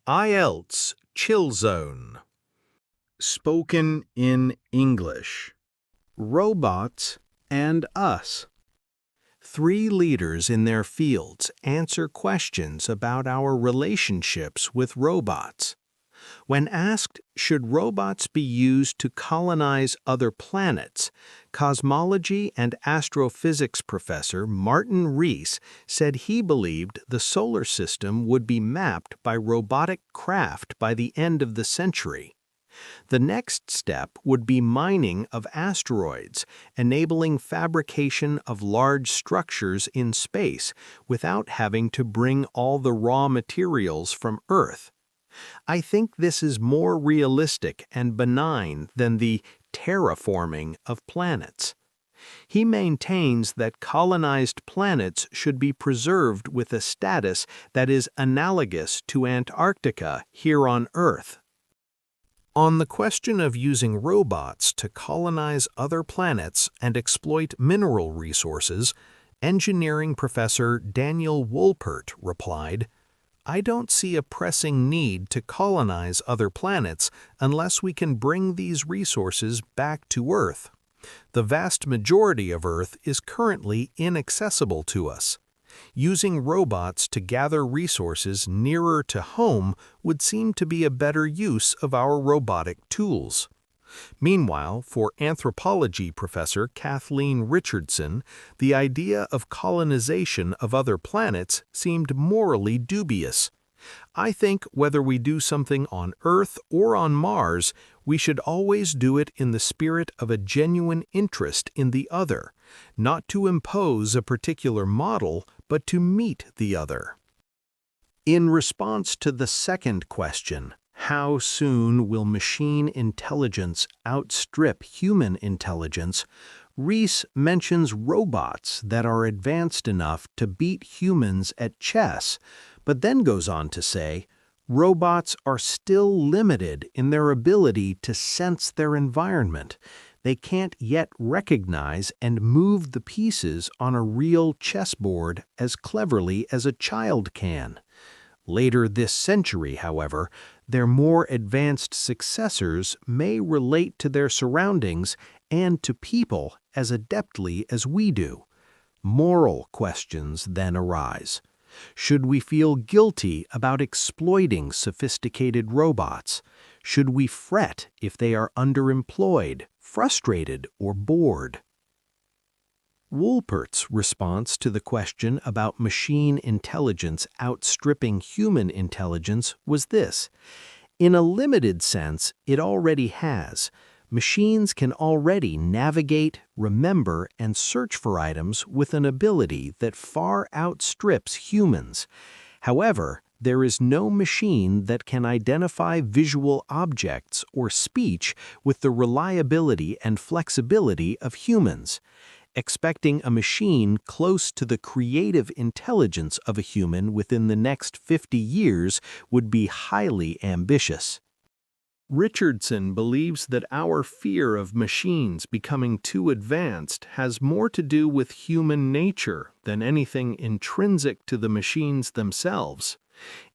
IELTS Chill Zone. Spoken in English. Robots and us. Three leaders in their fields answer questions about our relationships with robots. When asked, should robots be used to colonize other planets, cosmology and astrophysics professor Martin Rees said he believed the solar system would be mapped by robotic craft by the end of the century. The next step would be mining of asteroids, enabling fabrication of large structures in space without having to bring all the raw materials from Earth. I think this is more realistic and benign than the terraforming of planets. He maintains that colonized planets should be preserved with a status that is analogous to Antarctica here on Earth. On the question of using robots to colonize other planets and exploit mineral resources, engineering professor Daniel Wolpert replied, "I don't see a pressing need to colonize other planets unless we can bring these resources back to Earth. The vast majority of Earth is currently inaccessible to us. Using robots to gather resources nearer to home would seem to be a better use of our robotic tools." Meanwhile, for anthropology professor Kathleen Richardson, the idea of colonization of other planets seemed morally dubious. "I think whether we do something on Earth or on Mars, we should always do it in the spirit of a genuine interest in the other, not to impose a particular model, but to meet the other." In response to the second question, how soon will machine intelligence outstrip human intelligence, Rees mentions robots that are advanced enough to beat humans at chess, but then goes on to say, robots are still limited in their ability to sense their environment. They can't yet recognize and move the pieces on a real chessboard as cleverly as a child can. Later this century, however, their more advanced successors may relate to their surroundings and to people as adeptly as we do. Moral questions then arise. Should we feel guilty about exploiting sophisticated robots? Should we fret if they are underemployed, frustrated, or bored? Wolpert's response to the question about machine intelligence outstripping human intelligence was this: in a limited sense, it already has. Machines can already navigate, remember, and search for items with an ability that far outstrips humans. However, there is no machine that can identify visual objects or speech with the reliability and flexibility of humans. Expecting a machine close to the creative intelligence of a human within the next 50 years would be highly ambitious. Richardson believes that our fear of machines becoming too advanced has more to do with human nature than anything intrinsic to the machines themselves.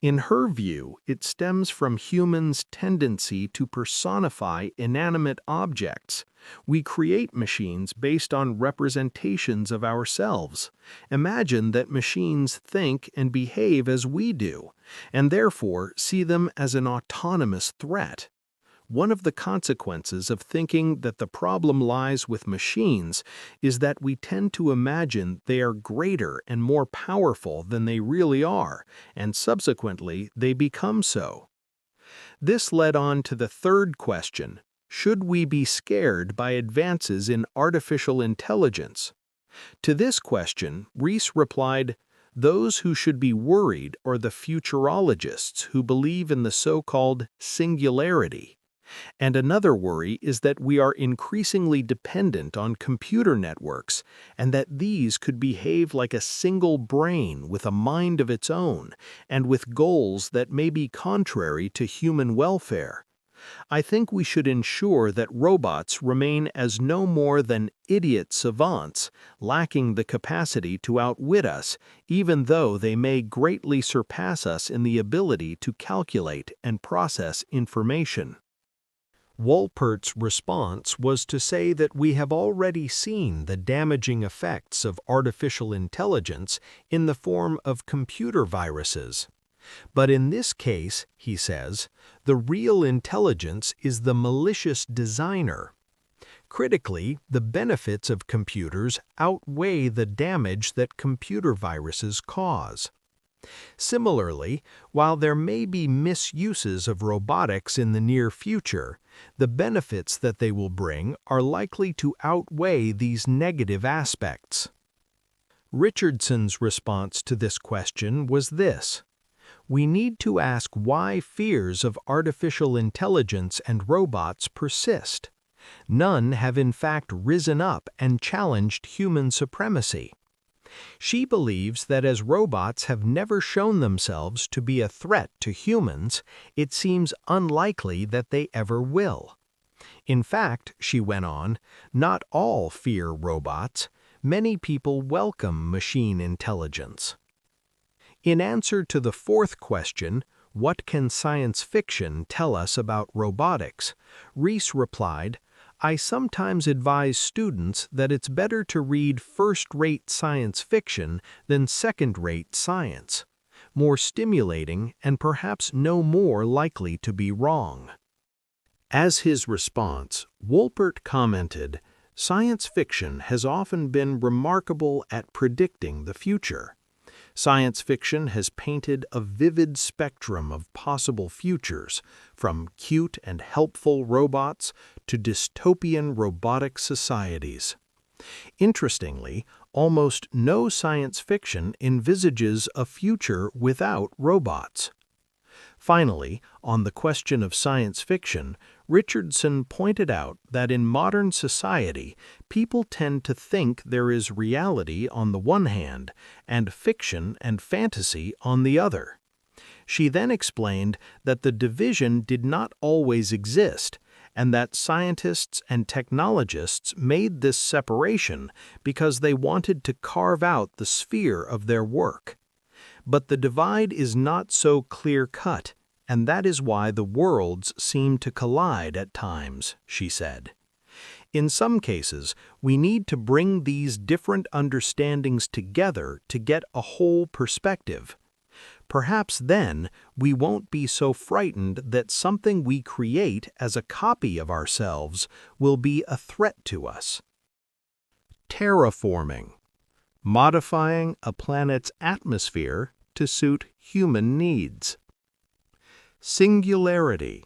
In her view, it stems from humans' tendency to personify inanimate objects. We create machines based on representations of ourselves. Imagine that machines think and behave as we do, and therefore see them as an autonomous threat. One of the consequences of thinking that the problem lies with machines is that we tend to imagine they are greater and more powerful than they really are, and subsequently they become so. This led on to the third question: should we be scared by advances in artificial intelligence? To this question, Rees replied, "Those who should be worried are the futurologists who believe in the so-called singularity. And another worry is that we are increasingly dependent on computer networks, and that these could behave like a single brain with a mind of its own, and with goals that may be contrary to human welfare. I think we should ensure that robots remain as no more than idiot savants, lacking the capacity to outwit us, even though they may greatly surpass us in the ability to calculate and process information. Wolpert's response was to say that we have already seen the damaging effects of artificial intelligence in the form of computer viruses. But in this case, he says, the real intelligence is the malicious designer. Critically, the benefits of computers outweigh the damage that computer viruses cause. Similarly, while there may be misuses of robotics in the near future, the benefits that they will bring are likely to outweigh these negative aspects. Richardson's response to this question was this: we need to ask why fears of artificial intelligence and robots persist. None have in fact risen up and challenged human supremacy. She believes that as robots have never shown themselves to be a threat to humans, it seems unlikely that they ever will. In fact, she went on, not all fear robots. Many people welcome machine intelligence. In answer to the fourth question, what can science fiction tell us about robotics? Rees replied, I sometimes advise students that it's better to read first-rate science fiction than second-rate science. More stimulating and perhaps no more likely to be wrong. As his response, Wolpert commented, science fiction has often been remarkable at predicting the future. Science fiction has painted a vivid spectrum of possible futures, from cute and helpful robots to dystopian robotic societies. Interestingly, almost no science fiction envisages a future without robots. Finally, on the question of science fiction, Richardson pointed out that in modern society, people tend to think there is reality on the one hand and fiction and fantasy on the other. She then explained that the division did not always exist, and that scientists and technologists made this separation because they wanted to carve out the sphere of their work. But the divide is not so clear-cut, and that is why the worlds seem to collide at times, she said. In some cases, we need to bring these different understandings together to get a whole perspective. Perhaps then we won't be so frightened that something we create as a copy of ourselves will be a threat to us. Terraforming. Modifying a planet's atmosphere to suit human needs. Singularity.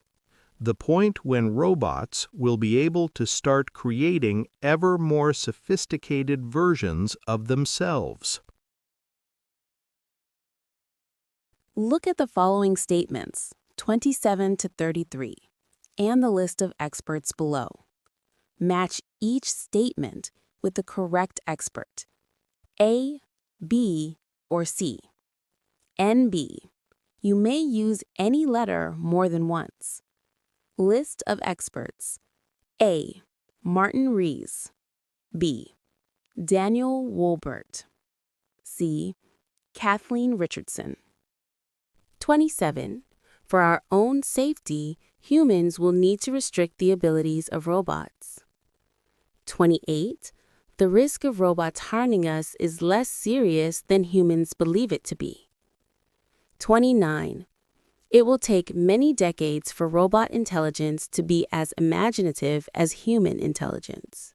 The point when robots will be able to start creating ever more sophisticated versions of themselves. Look at the following statements, 27 to 33, and the list of experts below. Match each statement with the correct expert. A, B, or C. NB. You may use any letter more than once. List of experts. A. Martin Rees. B. Daniel Wolpert. C. Kathleen Richardson. 27. For our own safety, humans will need to restrict the abilities of robots. 28. The risk of robots harming us is less serious than humans believe it to be. 29. It will take many decades for robot intelligence to be as imaginative as human intelligence.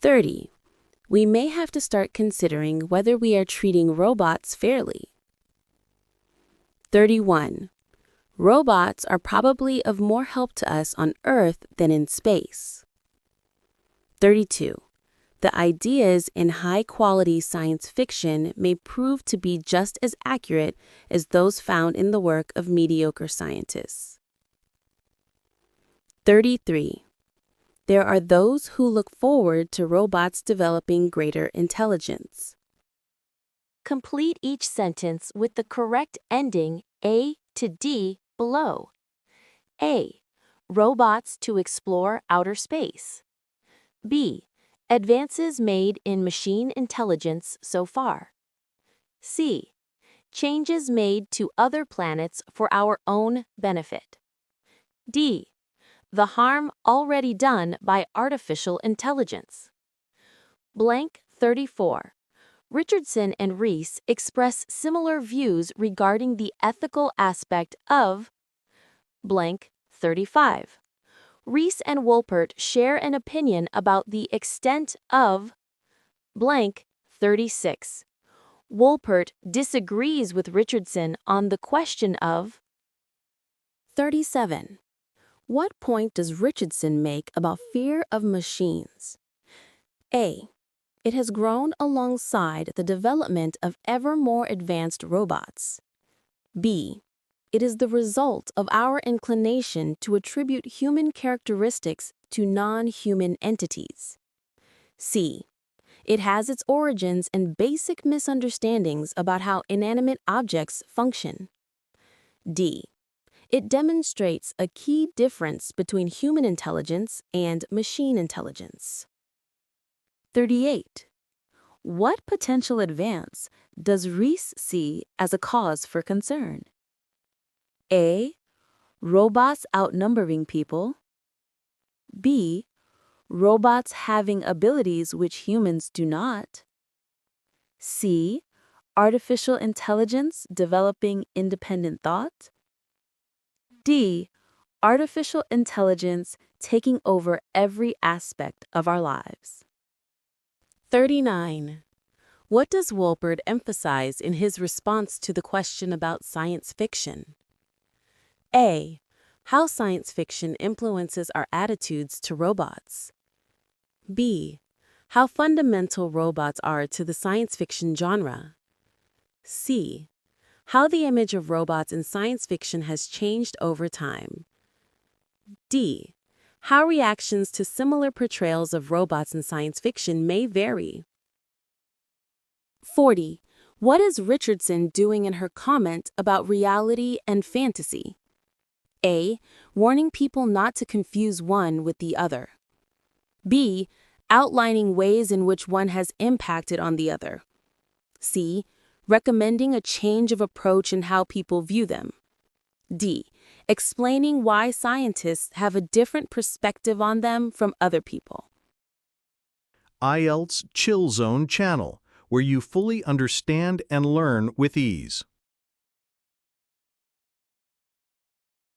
30. We may have to start considering whether we are treating robots fairly. 31. Robots are probably of more help to us on Earth than in space. 32. The ideas in high-quality science fiction may prove to be just as accurate as those found in the work of mediocre scientists. 33. There are those who look forward to robots developing greater intelligence. Complete each sentence with the correct ending A to D below. A. Robots to explore outer space. B. Advances made in machine intelligence so far. C. Changes made to other planets for our own benefit. D. The harm already done by artificial intelligence. Blank 34. Richardson and Rees express similar views regarding the ethical aspect of blank 35. Rees and Wolpert share an opinion about the extent of blank 36. Wolpert disagrees with Richardson on the question of 37. What point does Richardson make about fear of machines? A. It has grown alongside the development of ever more advanced robots. B. It is the result of our inclination to attribute human characteristics to non-human entities. C. It has its origins in basic misunderstandings about how inanimate objects function. D. It demonstrates a key difference between human intelligence and machine intelligence. 38. What potential advance does Rees see as a cause for concern? A. Robots outnumbering people. B. Robots having abilities which humans do not. C. Artificial intelligence developing independent thought. D. Artificial intelligence taking over every aspect of our lives. 39. What does Wolpert emphasize in his response to the question about science fiction? A. How science fiction influences our attitudes to robots. B. How fundamental robots are to the science fiction genre. C. How the image of robots in science fiction has changed over time. D. How reactions to similar portrayals of robots in science fiction may vary. 40. What is Richardson doing in her comment about reality and fantasy? A. Warning people not to confuse one with the other. B. Outlining ways in which one has impacted on the other. C. Recommending a change of approach in how people view them. D. Explaining why scientists have a different perspective on them from other people. IELTS Chill Zone channel, where you fully understand and learn with ease.